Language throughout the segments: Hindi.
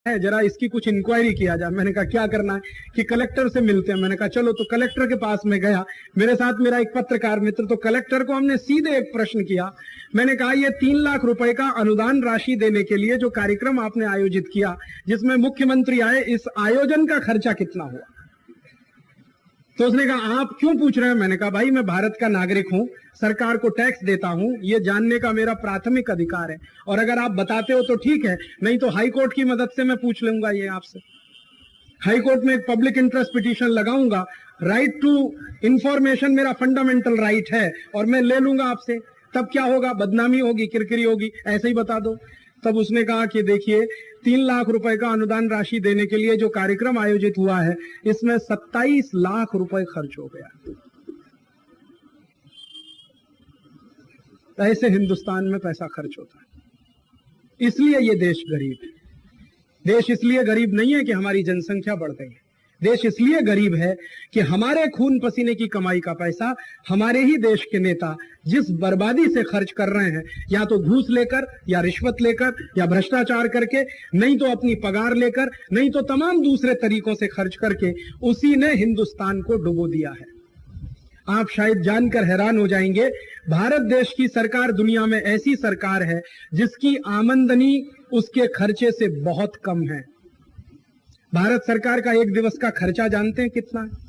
है, जरा इसकी कुछ इंक्वायरी किया जाए। मैंने कहा क्या करना है? कि कलेक्टर से मिलते हैं। मैंने कहा चलो। तो कलेक्टर के पास में गया, मेरे साथ मेरा एक पत्रकार मित्र। तो कलेक्टर को हमने सीधे एक प्रश्न किया। मैंने कहा ये 3 लाख रुपए का अनुदान राशि देने के लिए जो कार्यक्रम आपने आयोजित किया, जिसमें मुख्यमंत्री आए, इस आयोजन का खर्चा कितना हुआ? तो उसने कहा आप क्यों पूछ रहे हैं? मैंने कहा भाई मैं भारत का नागरिक हूं, सरकार को टैक्स देता हूं, ये जानने का मेरा प्राथमिक अधिकार है, और अगर आप बताते हो तो ठीक है, नहीं तो हाई कोर्ट की मदद से मैं पूछ लूंगा ये आपसे। हाई कोर्ट में एक पब्लिक इंटरेस्ट पिटीशन लगाऊंगा। राइट टू इंफॉर्मेशन मेरा फंडामेंटल राइट है, और मैं ले लूंगा आपसे। तब क्या होगा? बदनामी होगी, किरकिरी होगी, ऐसे ही बता दो। तब उसने कहा कि देखिए 3 लाख रुपए का अनुदान राशि देने के लिए जो कार्यक्रम आयोजित हुआ है, इसमें 27 लाख रुपए खर्च हो गया। ऐसे हिंदुस्तान में पैसा खर्च होता है। इसलिए ये देश गरीब है। देश इसलिए गरीब नहीं है कि हमारी जनसंख्या बढ़ गई है। देश इसलिए गरीब है कि हमारे खून पसीने की कमाई का पैसा हमारे ही देश के नेता जिस बर्बादी से खर्च कर रहे हैं, या तो घूस लेकर, या रिश्वत लेकर, या भ्रष्टाचार करके, नहीं तो अपनी पगार लेकर, नहीं तो तमाम दूसरे तरीकों से खर्च करके, उसी ने हिंदुस्तान को डुबो दिया है। आप शायद जानकर हैरान हो जाएंगे, भारत देश की सरकार दुनिया में ऐसी सरकार है जिसकी आमदनी उसके खर्चे से बहुत कम है। भारत सरकार का एक दिवस का खर्चा जानते हैं कितना है?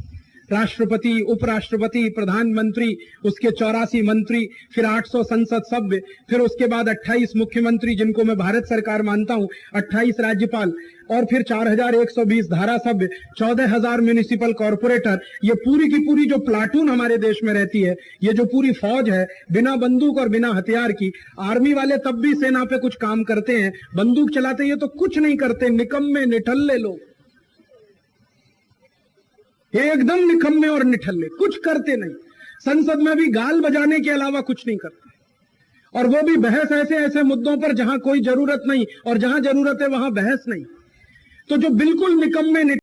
राष्ट्रपति, उपराष्ट्रपति, प्रधानमंत्री, उसके 84 मंत्री, फिर 800 संसद सभ्य, फिर उसके बाद 28 मुख्यमंत्री जिनको मैं भारत सरकार मानता हूं, 28 राज्यपाल, और फिर 4120 धारा सभ्य, 14,000 म्युनिसिपल कॉर्पोरेटर। ये पूरी की पूरी जो प्लाटून हमारे देश में रहती है, ये जो पूरी फौज है, बिना बंदूक और बिना हथियार की। आर्मी वाले तब भी सेना पे कुछ काम करते हैं, बंदूक चलाते ये तो कुछ नहीं करते, निकम्मे निठल्ले लोग, एकदम निकम्मे और निठल्ले, कुछ करते नहीं। संसद में भी गाल बजाने के अलावा कुछ नहीं करते, और वो भी बहस ऐसे ऐसे मुद्दों पर जहां कोई जरूरत नहीं, और जहां जरूरत है वहां बहस नहीं। तो जो बिल्कुल निकम्मे